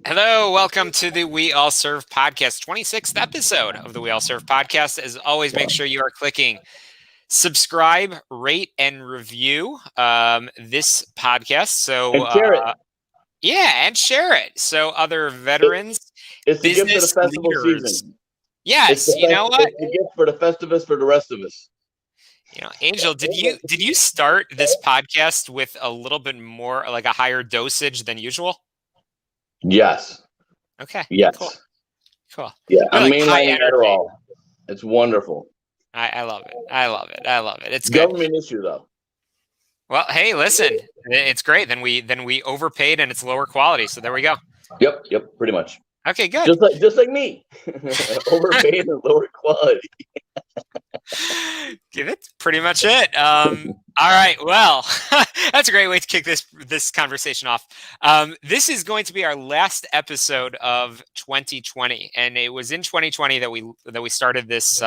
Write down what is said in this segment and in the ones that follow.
Hello, welcome to the We All Serve podcast, 26th episode of the We All Serve podcast. As always, make sure you are clicking subscribe, rate, and review this podcast. So, and share it. And share it. So other veterans, it's the gift for the business festival leaders. season. Yes, you know what? It's the gift for the Festivus for the rest of us. You know, Angel, did you start this podcast with a little bit more, like a higher dosage than usual? Yes. Okay. Yes. Cool. Yeah, I'm mainlining Adderall. It's wonderful. I love it. I love it. I love it. It's good. Government issue though. Well, hey, listen, it's great. Then we overpaid and it's lower quality. So there we go. Yep, pretty much. Okay, good. Just like me. Overpaid and lower quality. That's pretty much it. All right. Well, that's a great way to kick this conversation off. This is going to be our last episode of 2020, and it was in 2020 that we started this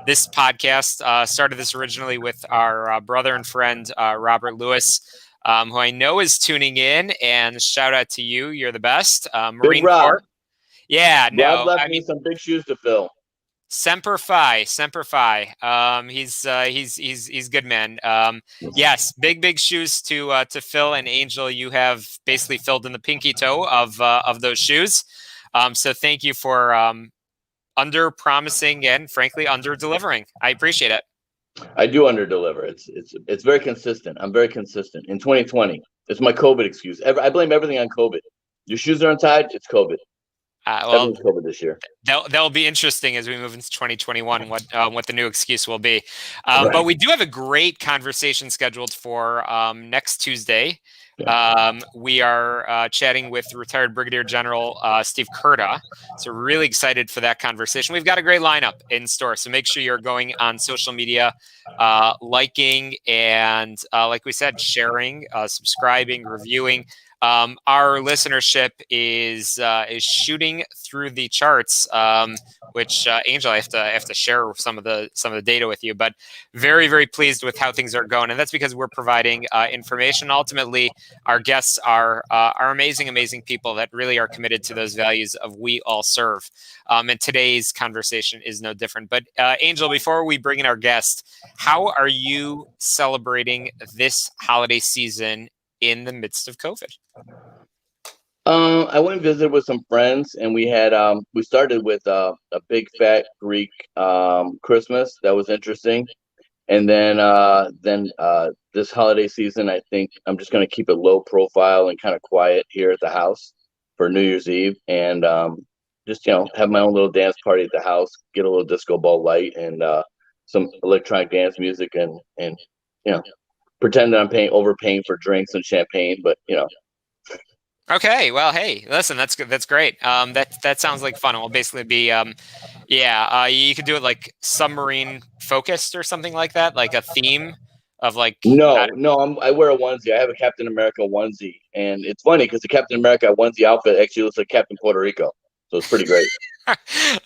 this podcast. Started this originally with our brother and friend Robert Lewis, who I know is tuning in. And shout out to you. You're the best. Marine Corps. Yeah. Rob left me some big shoes to fill. Semper Fi. He's good, man. Yes, big shoes to fill. And Angel, you have basically filled in the pinky toe of those shoes. So thank you for under promising and frankly under delivering. I appreciate it. I do under deliver. It's very consistent. I'm very consistent. In 2020, it's my COVID excuse. I blame everything on COVID. Your shoes are untied. It's COVID. Well, COVID this year. That'll be interesting as we move into 2021. What the new excuse will be, right. But we do have a great conversation scheduled for next Tuesday. Yeah. We are chatting with retired Brigadier General Steve Kurta, so we're really excited for that conversation. We've got a great lineup in store, so make sure you're going on social media, liking, and like we said, sharing, subscribing, reviewing. Our listenership is shooting through the charts, which Angel, I have to share some of the data with you. But very pleased with how things are going, and that's because we're providing information. Ultimately, our guests are amazing people that really are committed to those values of we all serve. And today's conversation is no different. But Angel, before we bring in our guest, how are you celebrating this holiday season in the midst of COVID? I went and visited with some friends, and we had we started with a big fat Greek Christmas. That was interesting. And then this holiday season, I think I'm just going to keep it low profile and kind of quiet here at the house for New Year's Eve, and just have my own little dance party at the house, get a little disco ball light and some electronic dance music, and pretend that I'm overpaying for drinks and champagne, but Okay, well, hey, listen, that's good. That's great. That sounds like fun. It will basically be, you could do it like submarine focused or something like that, like a theme of like. No, I wear a onesie. I have a Captain America onesie, and it's funny because the Captain America onesie outfit actually looks like Captain Puerto Rico, so it's pretty great.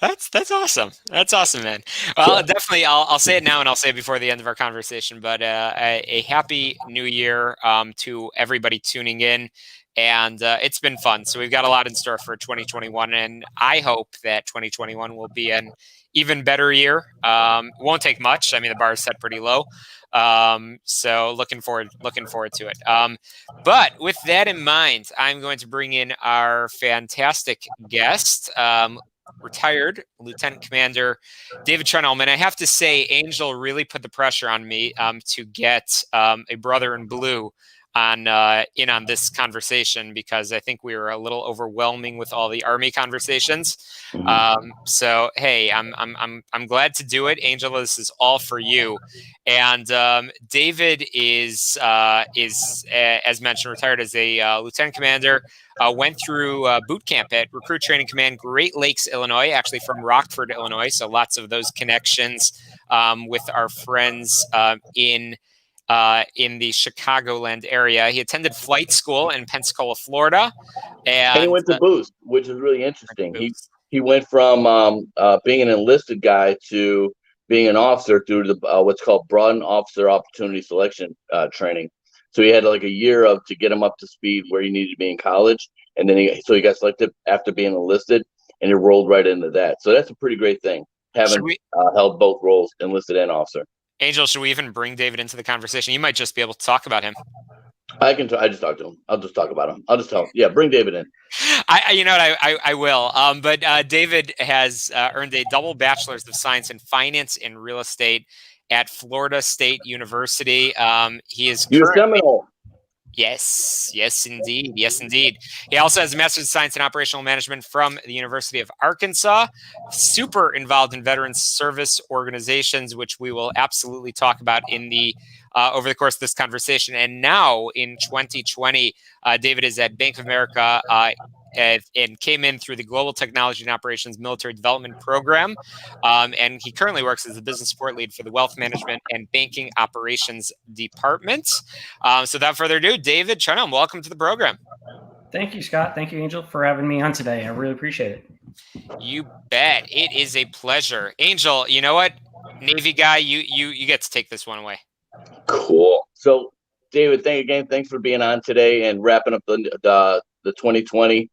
That's awesome. That's awesome, man. Well, definitely, I'll say it now and I'll say it before the end of our conversation. But a happy New Year to everybody tuning in. And it's been fun. So we've got a lot in store for 2021. And I hope that 2021 will be an even better year. Won't take much. I mean, the bar is set pretty low. So looking forward to it. But with that in mind, I'm going to bring in our fantastic guest, retired Lieutenant Commander David Trenholm. And I have to say, Angel really put the pressure on me to get a brother in blue on this conversation, because I think we were a little overwhelming with all the Army conversations. So hey, I'm glad to do it. Angel, this is all for you. And David is as mentioned, retired as a lieutenant commander. Went through boot camp at Recruit Training Command, Great Lakes, Illinois, actually from Rockford, Illinois. So lots of those connections with our friends in the Chicagoland area. He attended flight school in Pensacola, Florida, and he went to Boost, which is really interesting. He went from being an enlisted guy to being an officer through the what's called Broadened Officer Opportunity Selection training. So he had like a year to get him up to speed where he needed to be in college, and then he got selected after being enlisted, and he rolled right into that. So that's a pretty great thing, having held both roles, enlisted and officer. Angel, should we even bring David into the conversation? You might just be able to talk about him. I just talk to him. I'll just talk about him. I'll just tell him. Yeah, bring David in. I will. But David has earned a double bachelor's of science in finance and real estate at Florida State University. He is currently. Yes, indeed. Yes, indeed. He also has a master's of science in operational management from the University of Arkansas. Super involved in veterans service organizations, which we will absolutely talk about in the over the course of this conversation. And now in 2020, David is at Bank of America and came in through the Global Technology and Operations Military Development Program. And he currently works as the business support lead for the Wealth Management and Banking Operations Department. So without further ado, David Trenholm, welcome to the program. Thank you, Scott. Thank you, Angel, for having me on today. I really appreciate it. You bet. It is a pleasure. Angel, you know what? Navy guy, you get to take this one away. Cool. So, David, thanks for being on today and wrapping up the 2020.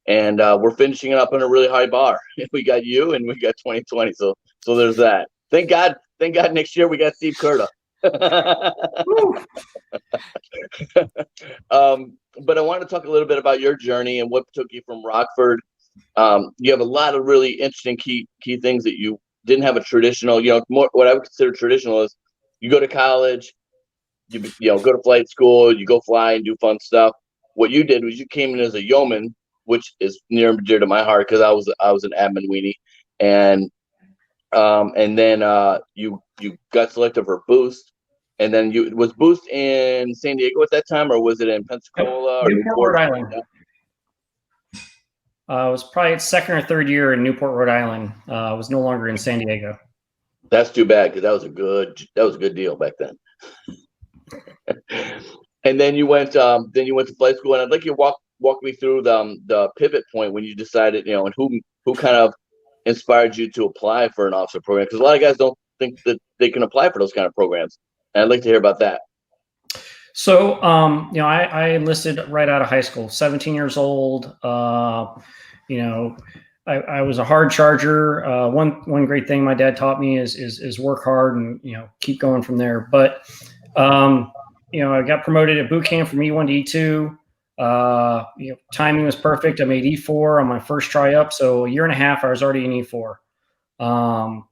And we're finishing it up on a really high bar. We got you and we got 2020. So there's that. Thank God next year we got Steve Curta. But I want to talk a little bit about your journey and what took you from Rockford. You have a lot of really interesting key things that you didn't have a traditional, more what I would consider traditional is you go to college, you go to flight school, you go fly and do fun stuff. What you did was you came in as a yeoman, which is near and dear to my heart because I was an admin weenie, and then you got selected for Boost, and then was Boost in San Diego at that time, or was it in Pensacola or Newport, Rhode Island? It was probably its second or third year in Newport, Rhode Island. It was no longer in San Diego. That's too bad because that was a good deal back then. And then you went to flight school, and I'd like you to walk me through the pivot point when you decided, and who kind of inspired you to apply for an officer program, because a lot of guys don't think that they can apply for those kind of programs, and I'd like to hear about that. So, I enlisted right out of high school, 17 years old. I was a hard charger. One great thing my dad taught me is work hard and, keep going from there. But, I got promoted at Bootcamp from E1 to E2. Timing was perfect. I made E4 on my first try up. So a year and a half, I was already in E4. Wow.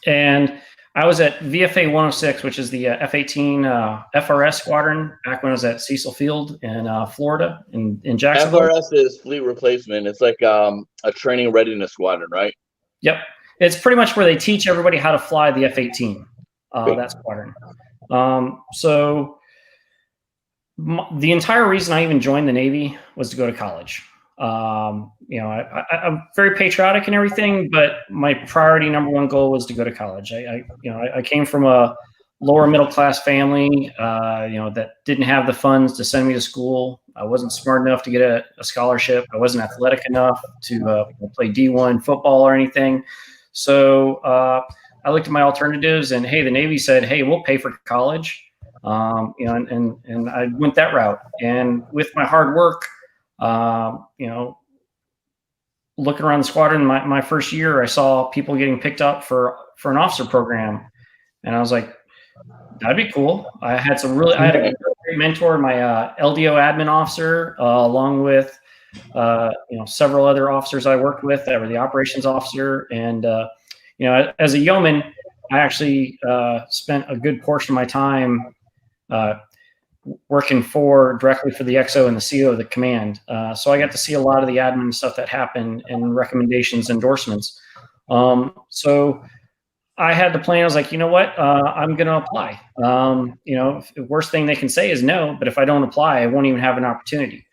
And I was at VFA-106, which is the F-18 FRS squadron back when I was at Cecil Field in Florida in Jacksonville. FRS is fleet replacement. It's like a training readiness squadron, right? Yep. It's pretty much where they teach everybody how to fly the F-18, that squadron. So the entire reason I even joined the Navy was to go to college. I'm very patriotic and everything, but my priority number one goal was to go to college. I came from a lower middle class family, that didn't have the funds to send me to school. I wasn't smart enough to get a scholarship. I wasn't athletic enough to play D1 football or anything. So I looked at my alternatives, and hey, the Navy said, "Hey, we'll pay for college." And I went that route. And with my hard work, looking around the squadron, my first year, I saw people getting picked up for an officer program, and I was like, that'd be cool. I had a great mentor, my LDO admin officer, along with several other officers I worked with that were the operations officer. And as a yeoman, I actually spent a good portion of my time working directly for the XO and the CO of the command. So I got to see a lot of the admin stuff that happened and recommendations, endorsements. So I had the plan. I was like, you know what? I'm going to apply. The worst thing they can say is no, but if I don't apply, I won't even have an opportunity.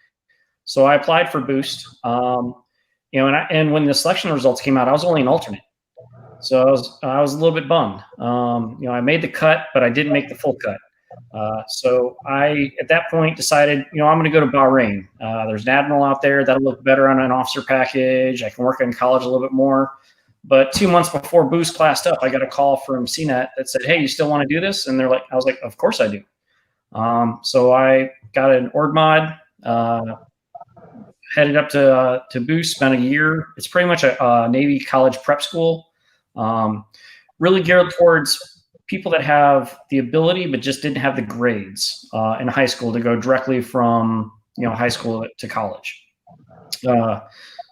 So I applied for Boost. And when the selection results came out, I was only an alternate. So I was a little bit bummed. I made the cut, but I didn't make the full cut. So I, at that point, decided, I'm going to go to Bahrain. There's an admiral out there that'll look better on an officer package. I can work in college a little bit more. But 2 months before Boost classed up, I got a call from CNET that said, "Hey, you still want to do this?" And I was like, "Of course I do." So I got an org mod, headed up to Boost, spent a year. It's pretty much a Navy college prep school, really geared towards people that have the ability but just didn't have the grades in high school to go directly from high school to college.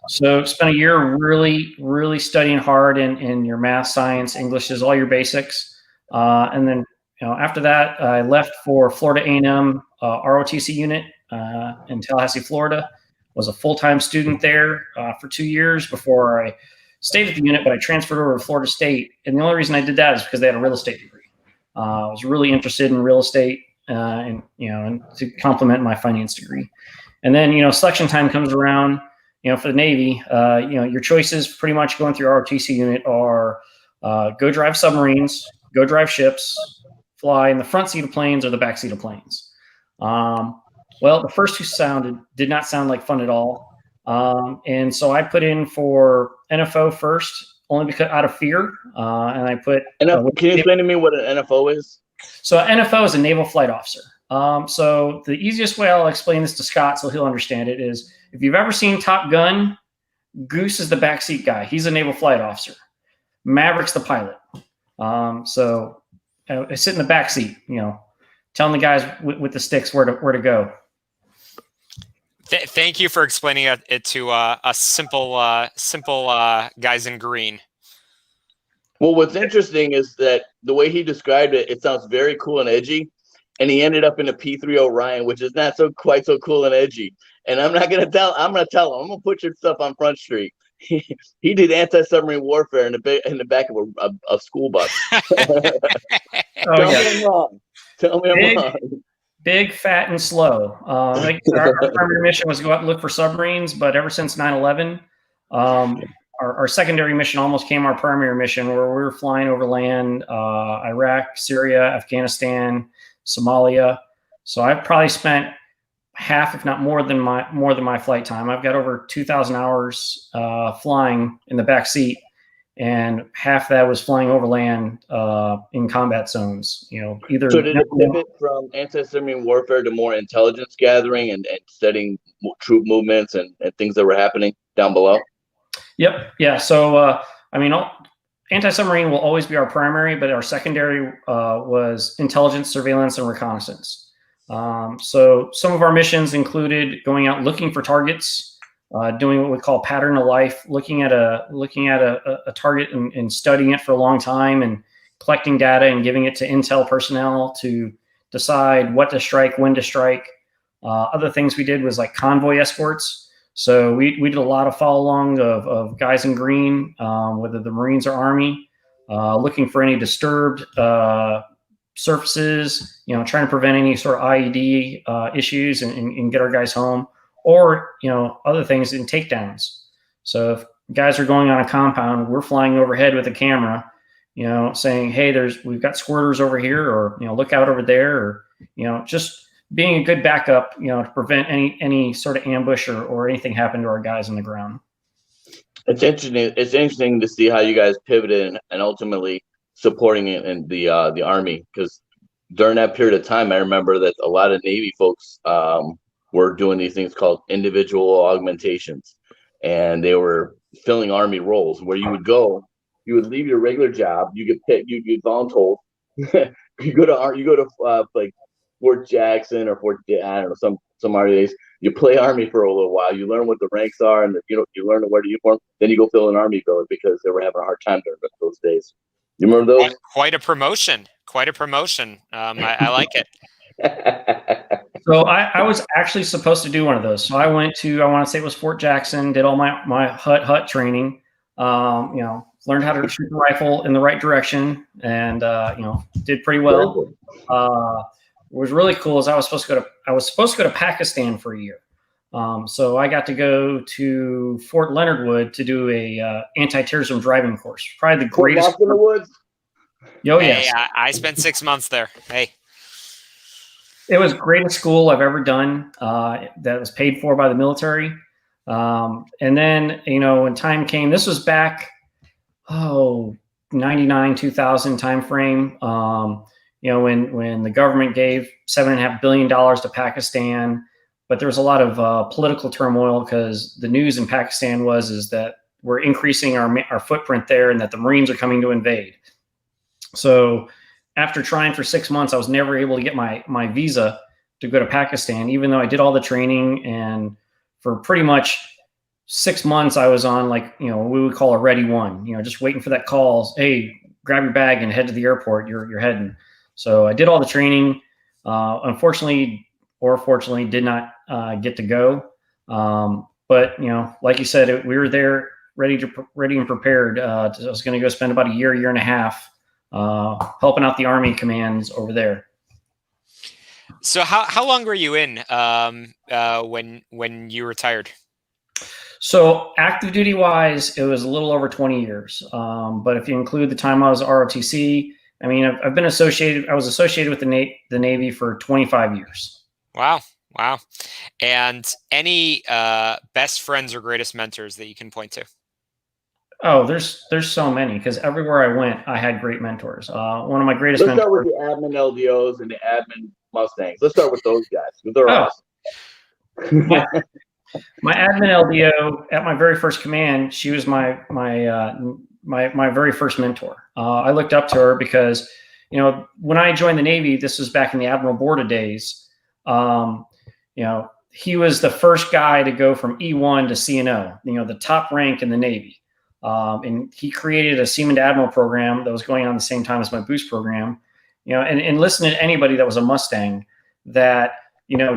So spent a year really studying hard in your math, science, English, is all your basics, and then after that I left for Florida A&M ROTC unit in Tallahassee, Florida. Was a full-time student there for 2 years before I stayed at the unit, but I transferred over to Florida State, and the only reason I did that is because they had a real estate degree. I was really interested in real estate, and to complement my finance degree. And then selection time comes around. For the Navy, your choices pretty much going through ROTC unit are go drive submarines, go drive ships, fly in the front seat of planes or the back seat of planes. Well, the first two did not sound like fun at all. And so I put in for NFO first, only because out of fear. And I put. Can you explain to me what an NFO is? So NFO is a naval flight officer. So the easiest way I'll explain this to Scott so he'll understand it is, if you've ever seen Top Gun, Goose is the backseat guy. He's a naval flight officer. Maverick's the pilot. So I sit in the backseat, telling the guys with the sticks where to go. Thank you for explaining it to a simple guys in green. Well, what's interesting is that the way he described it, it sounds very cool and edgy. And he ended up in a P-3 Orion, which is not quite so cool and edgy. And I'm going to tell him. I'm going to put your stuff on Front Street. He did anti-submarine warfare in the back of a school bus. Tell me I'm wrong. Tell me I'm wrong. Big, fat, and slow. Our primary mission was to go out and look for submarines, but ever since 9/11, our secondary mission almost became our primary mission, where we were flying over land, Iraq, Syria, Afghanistan, Somalia. So I've probably spent half, if not more than my flight time. I've got over 2,000 hours flying in the back seat, and half that was flying over land in combat zones. Either. So did it pivot from anti-submarine warfare to more intelligence gathering and studying troop movements and things that were happening down below? Yep. Yeah. So anti-submarine will always be our primary, but our secondary was intelligence, surveillance, and reconnaissance. So some of our missions included going out looking for targets, doing what we call pattern of life, looking at a target and studying it for a long time and collecting data and giving it to intel personnel to decide what to strike, when to strike. Other things we did was like convoy escorts. So we did a lot of follow along of guys in green, whether the Marines or Army, looking for any disturbed surfaces, trying to prevent any sort of IED issues and get our guys home, or other things in takedowns. So if guys are going on a compound, we're flying overhead with a camera, saying, hey, we've got squirters over here, or look out over there, or just being a good backup, to prevent any sort of ambush or anything happen to our guys on the ground. It's interesting. It's interesting to see how you guys pivoted and ultimately supporting it in the Army, because during that period of time, I remember that a lot of Navy folks were doing these things called individual augmentations, and they were filling Army roles where you would go, you would leave your regular job, you get picked, you get voluntold, you go to like Fort Jackson or Fort, I don't know, some RDAs. You play Army for a little while. You learn what the ranks are, and you learn to wear the uniform. Then you go fill an Army billet because they were having a hard time during those days. You remember those? Quite a promotion. I like it. So I was actually supposed to do one of those. So I went to, I want to say it was Fort Jackson, did all my hut training. Learned how to shoot the rifle in the right direction, and did pretty well. What was really cool is I was supposed to go to Pakistan for a year. So I got to go to Fort Leonard Wood to do a anti-terrorism driving course. Probably the greatest. In the woods. Oh, yes. Hey, I spent 6 months there. Hey. It was the greatest school I've ever done, that was paid for by the military. And then, when time came, this was back, 99, 2000 timeframe. When the government gave $7.5 billion to Pakistan, but there was a lot of political turmoil because the news in Pakistan is that we're increasing our footprint there and that the Marines are coming to invade. So after trying for 6 months, I was never able to get my visa to go to Pakistan, even though I did all the training. And for pretty much 6 months, I was on like, what we would call a ready one, just waiting for that call. Hey, grab your bag and head to the airport. You're heading. So I did all the training. Unfortunately, or fortunately, did not get to go. But like you said, we were there ready and prepared. I was going to go spend about a year and a half helping out the Army commands over there. So how long were you in when you retired? So active duty wise, it was a little over 20 years. But if you include the time I was ROTC, I mean, I was associated with the Navy for 25 years. Wow. And any best friends or greatest mentors that you can point to? Oh, there's so many, because everywhere I went, I had great mentors. One of my greatest mentors. Let's start with the admin LDOs and the admin Mustangs. Let's start with those guys. They're awesome. My admin LDO at my very first command, she was my very first mentor. I looked up to her because, when I joined the Navy, this was back in the Admiral Borda days. He was the first guy to go from E1 to CNO, the top rank in the Navy. And he created a Seaman to Admiral program that was going on the same time as my boost program, and listening to anybody that was a Mustang that,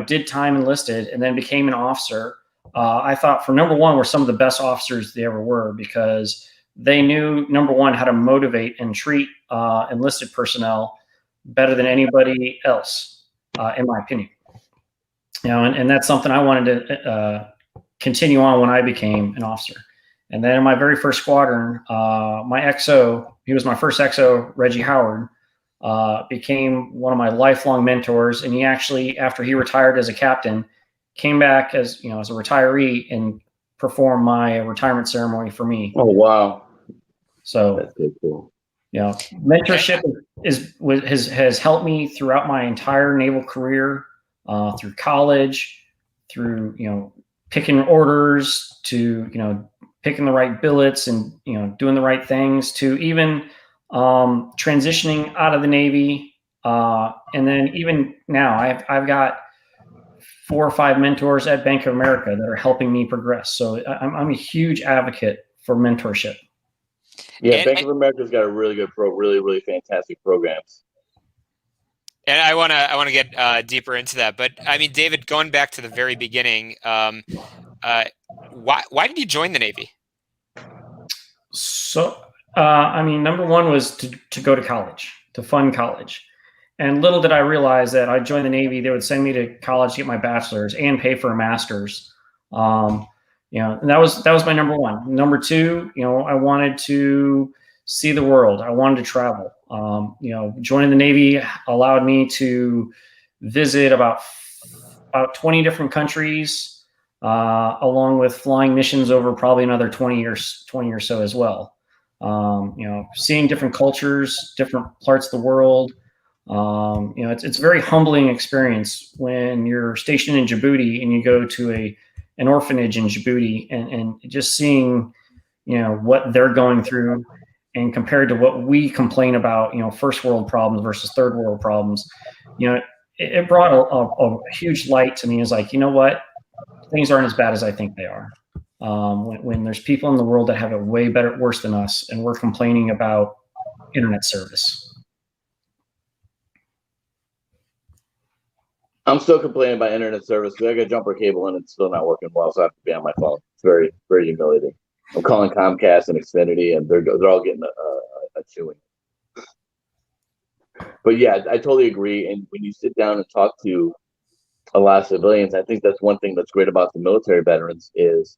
did time enlisted and then became an officer. I thought, for number one, were some of the best officers they ever were, because they knew, number one, how to motivate and treat enlisted personnel better than anybody else, in my opinion. And that's something I wanted to continue on when I became an officer. And then in my very first squadron, my XO, he was my first XO, Reggie Howard, became one of my lifelong mentors. And he actually, after he retired as a captain, came back as a retiree and performed my retirement ceremony for me. Oh, wow. So that's good, cool. Mentorship has helped me throughout my entire naval career, through college, through, picking orders, to, picking the right billets and, doing the right things, to even transitioning out of the Navy. And then even now I've got 4 or 5 mentors at Bank of America that are helping me progress. So I'm a huge advocate for mentorship. Yeah, Bank of America's got a really good really fantastic programs. And I want to get deeper into that, but I mean, David, going back to the very beginning, why did you join the Navy? So, I mean, number one was to go to college, to fund college. And little did I realize that I joined the Navy, they would send me to college to get my bachelor's and pay for a master's. And that was my number one. Number two, I wanted to see the world. I wanted to travel. Joining the Navy allowed me to visit about 20 different countries, along with flying missions over probably another 20 or so as well. Seeing different cultures, different parts of the world. It's a very humbling experience when you're stationed in Djibouti and you go to an orphanage in Djibouti and just seeing, what they're going through, and compared to what we complain about, first world problems versus third world problems, it brought a huge light to me. It's like, you know what, things aren't as bad as I think they are. When there's people in the world that have it way worse than us, and we're complaining about internet service. I'm still complaining about internet service because I got jumper cable and it's still not working well, so I have to be on my phone. It's very, very humiliating. I'm calling Comcast and Xfinity, and they're all getting a chewing. But yeah, I totally agree. And when you sit down and talk to a lot of civilians, I think that's one thing that's great about the military veterans is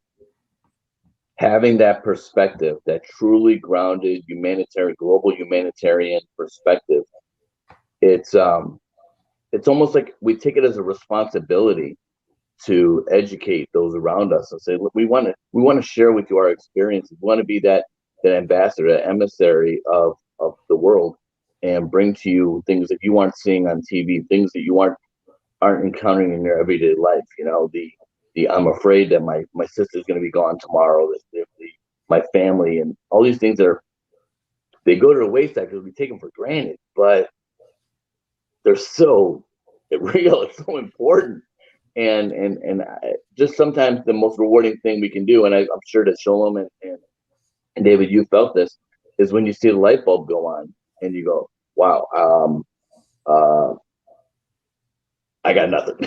having that perspective, that truly grounded global humanitarian perspective. It's almost like we take it as a responsibility to educate those around us and say, look, we want to share with you our experiences. We want to be that ambassador, that emissary of the world, and bring to you things that you aren't seeing on TV, things that you aren't aren't encountering in their everyday life. You know, the I'm afraid that my sister's going to be gone tomorrow. My family and all these things they go to the wayside because we take them for granted, but they're so real. It's so important. And just sometimes the most rewarding thing we can do, and I'm sure that Shalom and David, you felt this, is when you see the light bulb go on and you go, wow, I got nothing.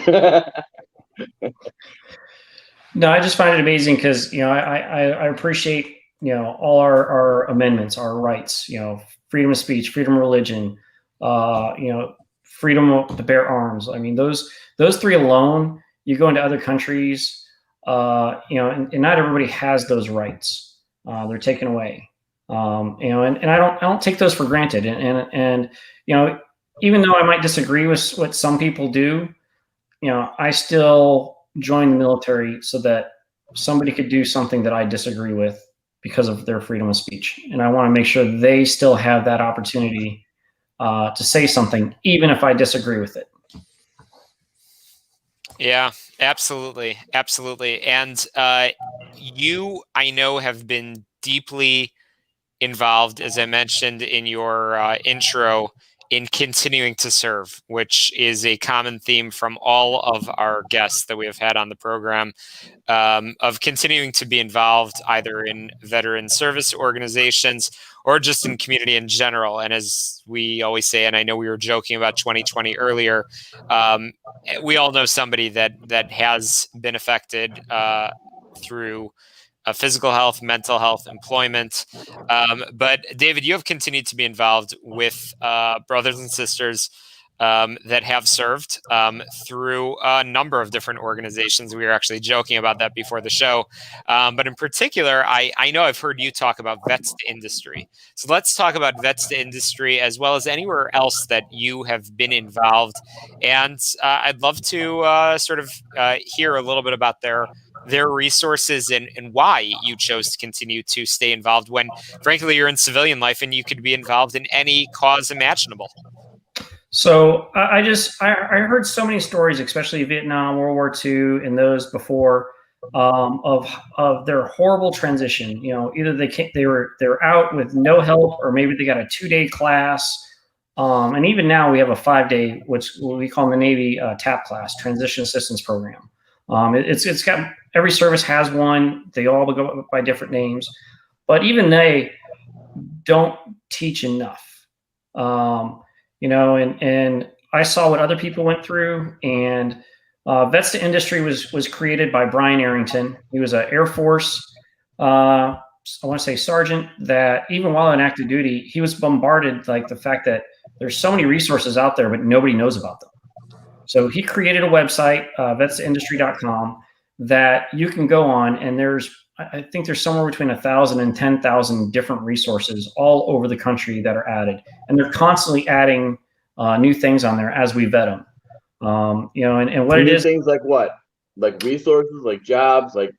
No, I just find it amazing because, you know, I appreciate, you know, all our amendments, our rights, you know, freedom of speech, freedom of religion, you know, freedom to bear arms. I mean, those three alone, you go into other countries, you know, and not everybody has those rights. They're taken away. You know, and I don't take those for granted. And you know, even though I might disagree with what some people do, you know, I still join the military so that somebody could do something that I disagree with because of their freedom of speech. And I want to make sure they still have that opportunity to say something, even if I disagree with it. Yeah, absolutely. Absolutely. And you, I know, have been deeply involved, as I mentioned in your intro, in continuing to serve, which is a common theme from all of our guests that we have had on the program, of continuing to be involved either in veteran service organizations or just in community in general. And as we always say, and I know we were joking about 2020 earlier, we all know somebody that has been affected through physical health, mental health, employment. But David, you have continued to be involved with brothers and sisters that have served through a number of different organizations. We were actually joking about that before the show. But in particular, I know I've heard you talk about Vets to Industry. So let's talk about Vets to Industry as well as anywhere else that you have been involved. And I'd love to sort of hear a little bit about their resources and why you chose to continue to stay involved when, frankly, you're in civilian life and you could be involved in any cause imaginable. So I heard so many stories, especially Vietnam, World War II, and those before, of their horrible transition. You know, either they're out with no help, or maybe they got a 2-day class. And even now we have a 5-day, which we call in the Navy TAP class, Transition Assistance Program. It's got, every service has one. They all go by different names, but even they don't teach enough. You know, and I saw what other people went through, and Vets to Industry was created by Brian Arrington. He was an Air Force, I want to say sergeant, that even while on active duty, he was bombarded, like the fact that there's so many resources out there, but nobody knows about them. So he created a website, vetstoindustry.com, that you can go on, and I think there's somewhere between 1,000 and 10,000 different resources all over the country that are added, and they're constantly adding new things on there as we vet them. You know, and what it is, things like what, like resources, like jobs, like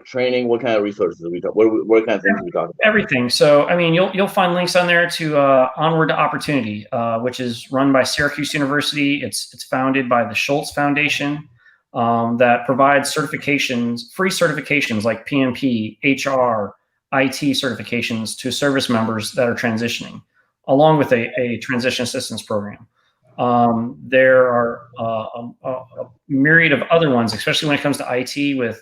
training. What kind of resources are we talking? What kind of things are we talking about? Everything. So I mean, you'll find links on there to Onward to Opportunity, which is run by Syracuse University. It's founded by the Schultz Foundation. That provides certifications, free certifications like PMP, HR, IT certifications to service members that are transitioning, along with a transition assistance program. There are a myriad of other ones, especially when it comes to IT with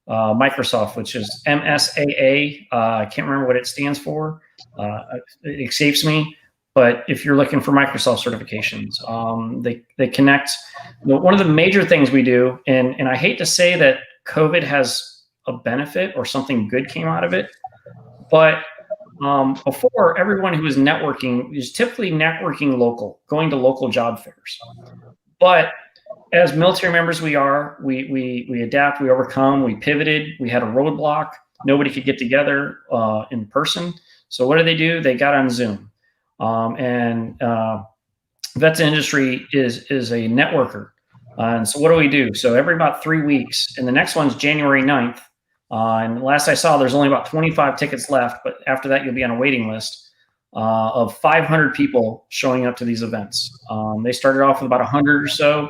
Microsoft, which is MSAA. I can't remember what it stands for. It escapes me. But if you're looking for Microsoft certifications, they connect. One of the major things we do, and I hate to say that COVID has a benefit or something good came out of it, but before, everyone who was networking is typically networking local, going to local job fairs. But as military members, we adapt, we overcome, we pivoted. We had a roadblock. Nobody could get together in person. So what do? They got on Zoom. Vets Industry is a networker. And so what do we do? So every about 3 weeks, and the next one's January 9th. And last I saw, there's only about 25 tickets left, but after that, you'll be on a waiting list of 500 people showing up to these events. They started off with about 100 or so,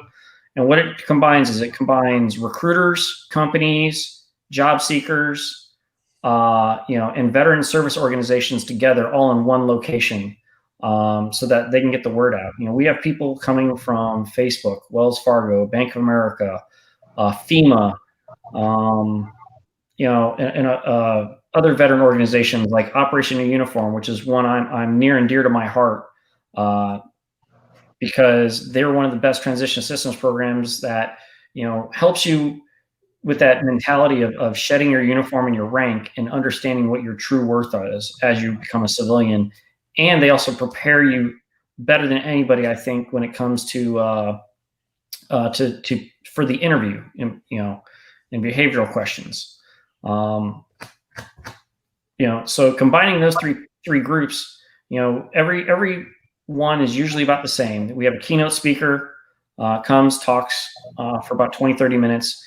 And what it combines is it combines recruiters, companies, job seekers, and veteran service organizations together all in one location, so that they can get the word out. We have people coming from Facebook, Wells Fargo, Bank of America, FEMA, and other veteran organizations like Operation New Uniform, which is one I'm near and dear to my heart, because they're one of the best transition assistance programs that helps you with that mentality of shedding your uniform and your rank and understanding what your true worth is as you become a civilian. And they also prepare you better than anybody, I think, when it comes to for the interview, and behavioral questions. So combining those three groups, every one is usually about the same. We have a keynote speaker, comes, talks for about 20-30 minutes.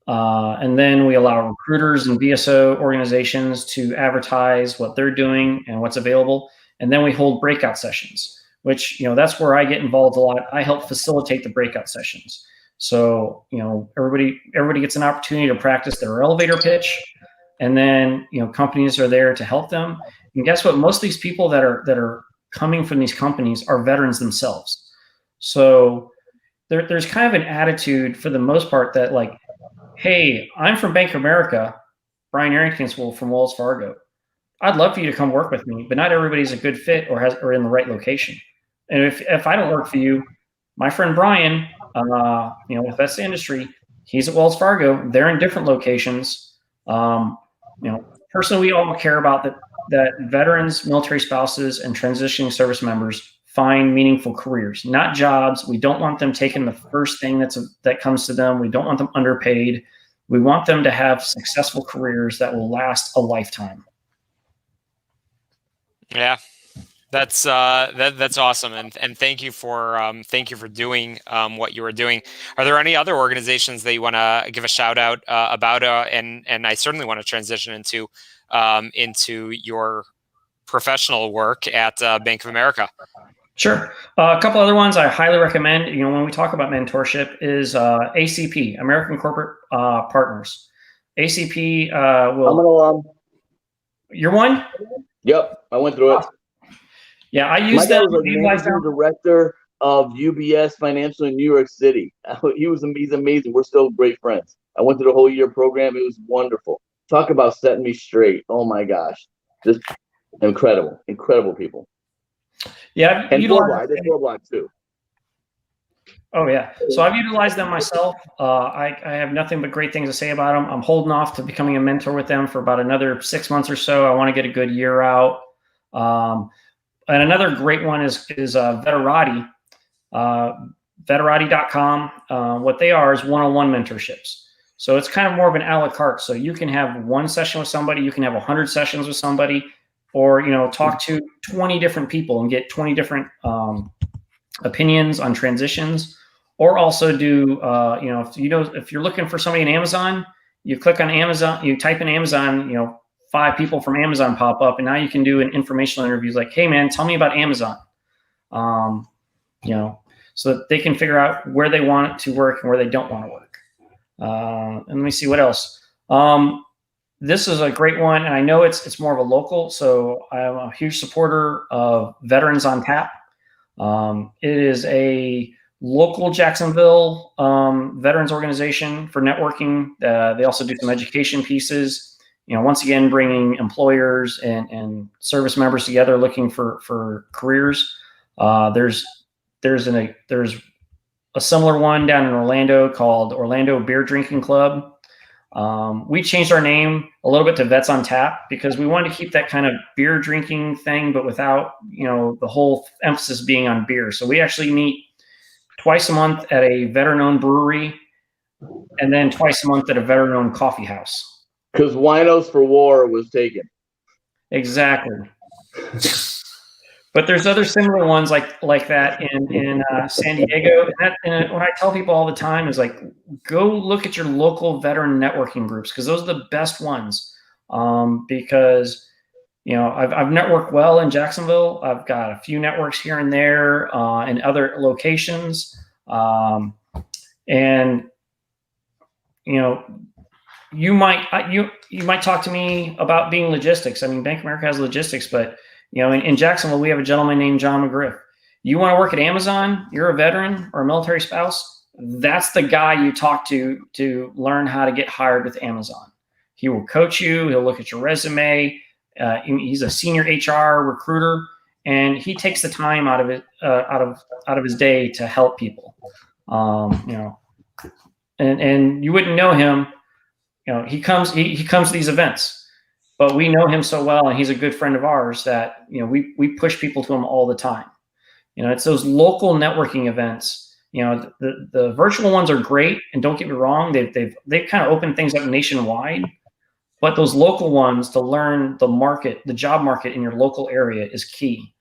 And then we allow recruiters and VSO organizations to advertise what they're doing and what's available. And then we hold breakout sessions, which, that's where I get involved a lot. I help facilitate the breakout sessions. So, everybody gets an opportunity to practice their elevator pitch, and then, companies are there to help them. And guess what? Most of these people that are coming from these companies are veterans themselves. So there's kind of an attitude for the most part that, like, hey, I'm from Bank of America, Brian Arrington's from Wells Fargo. I'd love for you to come work with me, but not everybody's a good fit or in the right location. And if I don't work for you, my friend Brian, with Best Industry, he's at Wells Fargo. They're in different locations. Personally, we all care about that veterans, military spouses, and transitioning service members find meaningful careers, not jobs. We don't want them taking the first thing that comes to them. We don't want them underpaid. We want them to have successful careers that will last a lifetime. Yeah, that's awesome, and thank you for doing what you were doing. Are there any other organizations that you want to give a shout out about? And I certainly want to transition into your professional work at Bank of America. Sure. A couple other ones I highly recommend, when we talk about mentorship, is ACP, American Corporate Partners. ACP will... I'm an alum. You're one? Yep, I went through it. Yeah, I use them. He's the director of UBS Financial in New York City. He's amazing. We're still great friends. I went through the whole year program. It was wonderful. Talk about setting me straight. Oh my gosh, just incredible people. Yeah, and four block too. Oh yeah, so I've utilized them myself. I have nothing but great things to say about them. I'm holding off to becoming a mentor with them for about another 6 months or so. I want to get a good year out. And another great one is Veterati, Veterati.com. What they are is one-on-one mentorships. So it's kind of more of an a la carte. So you can have one session with somebody, you can have 100 sessions with somebody, or talk to 20 different people and get 20 different opinions on transitions. Or also do if you're looking for somebody in Amazon, you click on Amazon, you type in Amazon, 5 people from Amazon pop up, and now you can do an informational interviews like, hey man, tell me about Amazon. So that they can figure out where they want it to work and where they don't want to work. And let me see what else. This is a great one, and I know it's more of a local, so I'm a huge supporter of Veterans on Tap. It is a local Jacksonville veterans organization for networking. They also do some education pieces. Once again, bringing employers and service members together looking for careers. There's a similar one down in Orlando called Orlando Beer Drinking Club. We changed our name a little bit to Vets on Tap because we wanted to keep that kind of beer drinking thing, but without, the whole emphasis being on beer. So we actually meet twice a month at a veteran-owned brewery and then twice a month at a veteran-owned coffee house. Because Winos for War was taken. Exactly. But there's other similar ones like that in San Diego. And what I tell people all the time is like, go look at your local veteran networking groups because those are the best ones. Because I've networked well in Jacksonville. I've got a few networks here and there in other locations. And, you know, you might talk to me about being logistics. I mean, Bank of America has logistics, but, you know, in Jacksonville, we have a gentleman named John McGriff. You want to work at Amazon, you're a veteran or a military spouse, that's the guy you talk to learn how to get hired with Amazon. He will coach you. He'll look at your resume. He's a senior HR recruiter, and he takes the time out of it, out of his day to help people. You know, and you wouldn't know him. You know, he comes to these events, but we know him so well, and he's a good friend of ours that, you know, we push people to him all the time. You know, it's those local networking events. You know, the virtual ones are great, and don't get me wrong, they've kind of opened things up nationwide, but those local ones, to learn the market, the job market in your local area is key.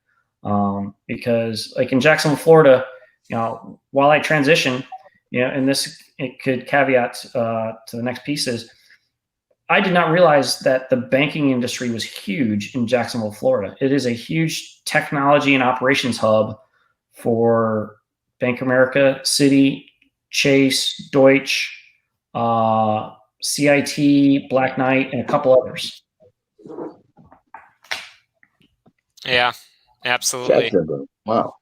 Because like in Jacksonville, Florida, you know, while I transition, you know, and this, it could caveat to the next piece is, I did not realize that the banking industry was huge in Jacksonville, Florida. It is a huge technology and operations hub for Bank of America, Citi, Chase, Deutsche, CIT, Black Knight, and a couple others. Yeah, absolutely. Wow.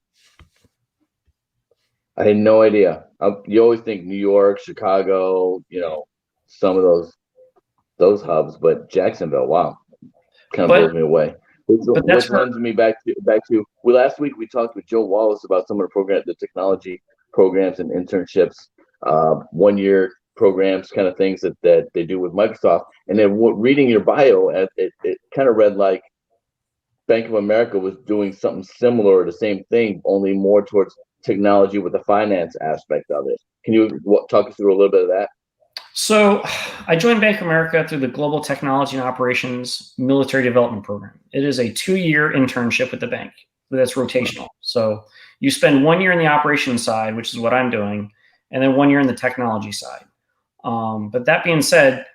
I had no idea. You always think New York, Chicago, you know, some of those hubs, but Jacksonville, wow, kind of blows me away. Which runs me back to well, last week we talked with Joe Wallace about some of the technology programs and internships, 1 year programs, kind of things that they do with Microsoft. And then reading your bio, it kind of read like Bank of America was doing something similar, the same thing, only more towards technology with the finance aspect of it. Can you talk us through a little bit of that? So I joined Bank of America through the Global Technology and Operations Military Development Program. It is a 2-year internship with the bank that's rotational. So you spend 1 year in the operations side, which is what I'm doing, and then 1 year in the technology side. But that being said,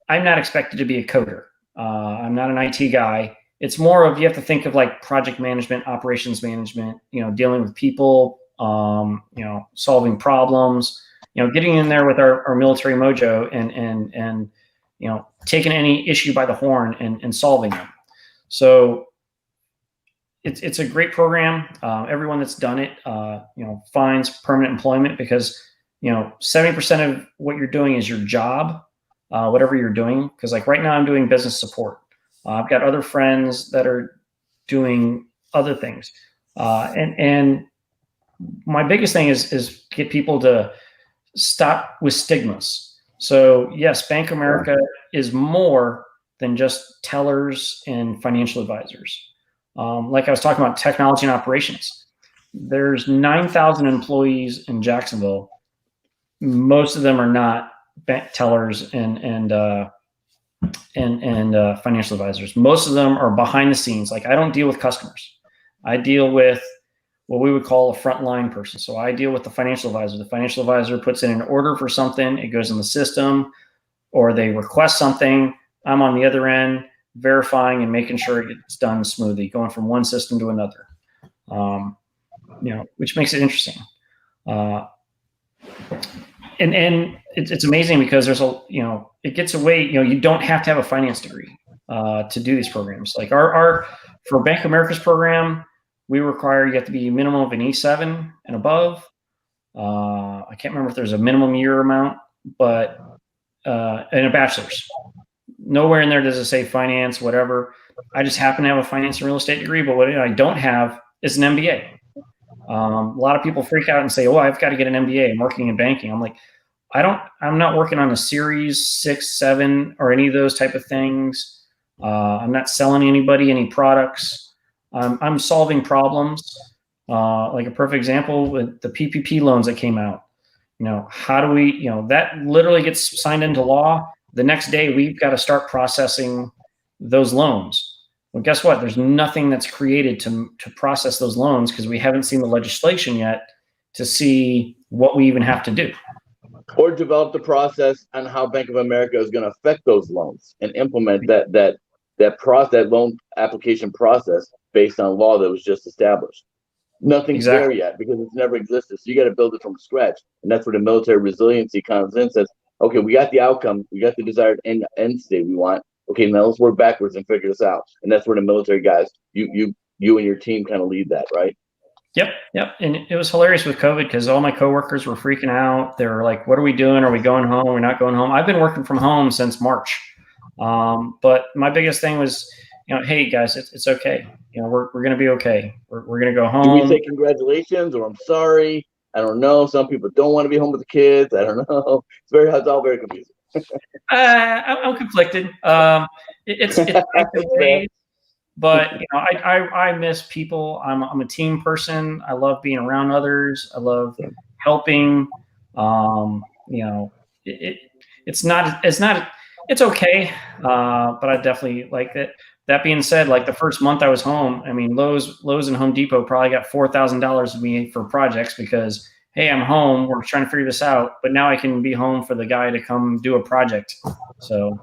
I'm not expected to be a coder. I'm not an IT guy. It's more of, you have to think of like project management, operations management, you know, dealing with people, you know, solving problems, you know, getting in there with our military mojo and you know, taking any issue by the horn and solving them. So it's a great program. Everyone that's done it, you know, finds permanent employment, because, you know, 70% of what you're doing is your job, whatever you're doing. Because like right now I'm doing business support. I've got other friends that are doing other things. And my biggest thing is get people to stop with stigmas. So yes, Bank of America is more than just tellers and financial advisors. Like I was talking about technology and operations, there's 9,000 employees in Jacksonville. Most of them are not tellers and financial advisors. Most of them are behind the scenes. Like, I don't deal with customers. I deal with what we would call a frontline person. So I deal with the financial advisor. The financial advisor puts in an order for something, it goes in the system, or they request something. I'm on the other end verifying and making sure it gets done smoothly, going from one system to another. You know, which makes it interesting. And it's amazing because there's a, you know, it gets away, you know, you don't have to have a finance degree to do these programs. Like for Bank of America's program, we require you have to be a minimum of an E7 and above. I can't remember if there's a minimum year amount, but and a bachelor's. Nowhere in there does it say finance, whatever. I just happen to have a finance and real estate degree, but what I don't have is an MBA. A lot of people freak out and say, "Oh, I've got to get an MBA in marketing and banking." I'm like, I'm not working on a Series 6, 7, or any of those type of things. I'm not selling anybody any products. I'm solving problems. Like a perfect example with the PPP loans that came out. You know, how do we, you know, that literally gets signed into law. The next day, we've got to start processing those loans. Well, guess what? There's nothing that's created to process those loans because we haven't seen the legislation yet to see what we even have to do. Or develop the process on how Bank of America is going to affect those loans and implement that loan application process based on law that was just established. Nothing's there yet because it's never existed. So you got to build it from scratch. And that's where the military resiliency comes in, says, okay, we got the outcome, we got the desired end state we want. Okay, now let's work backwards and figure this out. And that's where the military guys, you and your team kind of lead that, right? Yep. And it was hilarious with COVID because all my coworkers were freaking out. They were like, what are we doing? Are we going home? We're not going home. I've been working from home since March. But my biggest thing was, hey guys, it's okay. We're going to be okay. We're going to go home. Do we say congratulations or I'm sorry? I don't know. Some people don't want to be home with the kids. I don't know. It's all very confusing. I'm conflicted. It's ways, but I miss people. I'm a team person. I love being around others. I love helping. It's okay, but I definitely like it. That being said, like the first month I was home, I mean, Lowe's and Home Depot probably got $4,000 of me for projects because, hey, I'm home. We're trying to figure this out, but now I can be home for the guy to come do a project. So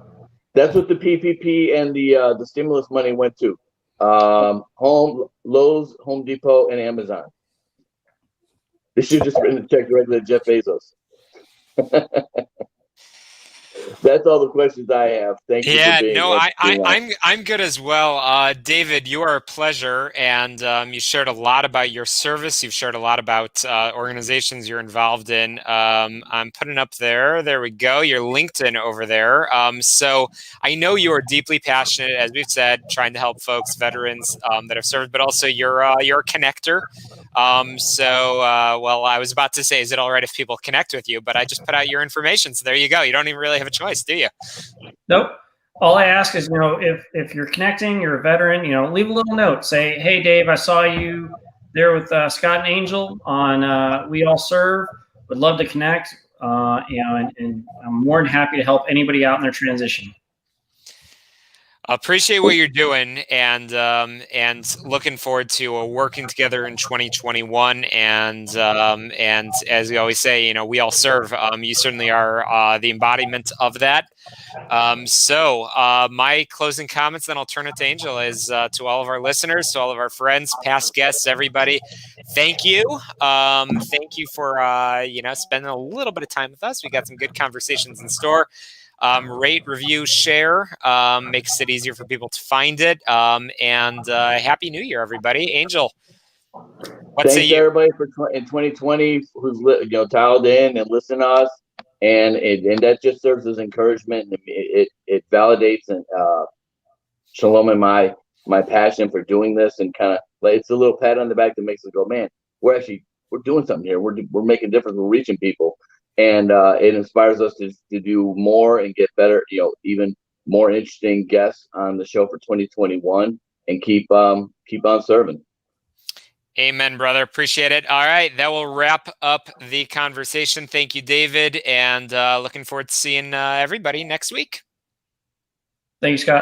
that's what the PPP and the stimulus money went to. Lowe's, Home Depot, and Amazon. They should just written a check directly to Jeff Bezos. That's all the questions I have. Thank you. Yeah, no, I'm good as well. David, you are a pleasure, and you shared a lot about your service. You've shared a lot about organizations you're involved in. I'm putting up there. There we go. Your LinkedIn over there. So I know you are deeply passionate, as we've said, trying to help folks, veterans that have served, but also you're a connector. Well, I was about to say, is it all right if people connect with you? But I just put out your information, so there you go. You don't even really have a choice, do you? Nope. All I ask is, if you're connecting, you're a veteran, leave a little note. Say, hey, Dave, I saw you there with Scott and Angel on We All Serve. Would love to connect, and I'm more than happy to help anybody out in their transition. Appreciate what you're doing, and looking forward to working together in 2021. And as we always say, we all serve. You certainly are the embodiment of that. My closing comments, then I'll turn it to Angel, is to all of our listeners, to all of our friends, past guests, everybody. Thank you. Thank you for spending a little bit of time with us. We got some good conversations in store. Rate, review, share, makes it easier for people to find it. Happy New Year, everybody. Angel, thanks everybody in 2020 who's dialed in and listened to us, and that just serves as encouragement. It validates and Shalom and my passion for doing this, and kind of it's a little pat on the back that makes us go, man, we're doing something here. We're making a difference. We're reaching people. And it inspires us to do more and get better, even more interesting guests on the show for 2021, and keep on serving. Amen, brother. Appreciate it. All right, that will wrap up the conversation. Thank you, David, and looking forward to seeing everybody next week. Thank you, Scott.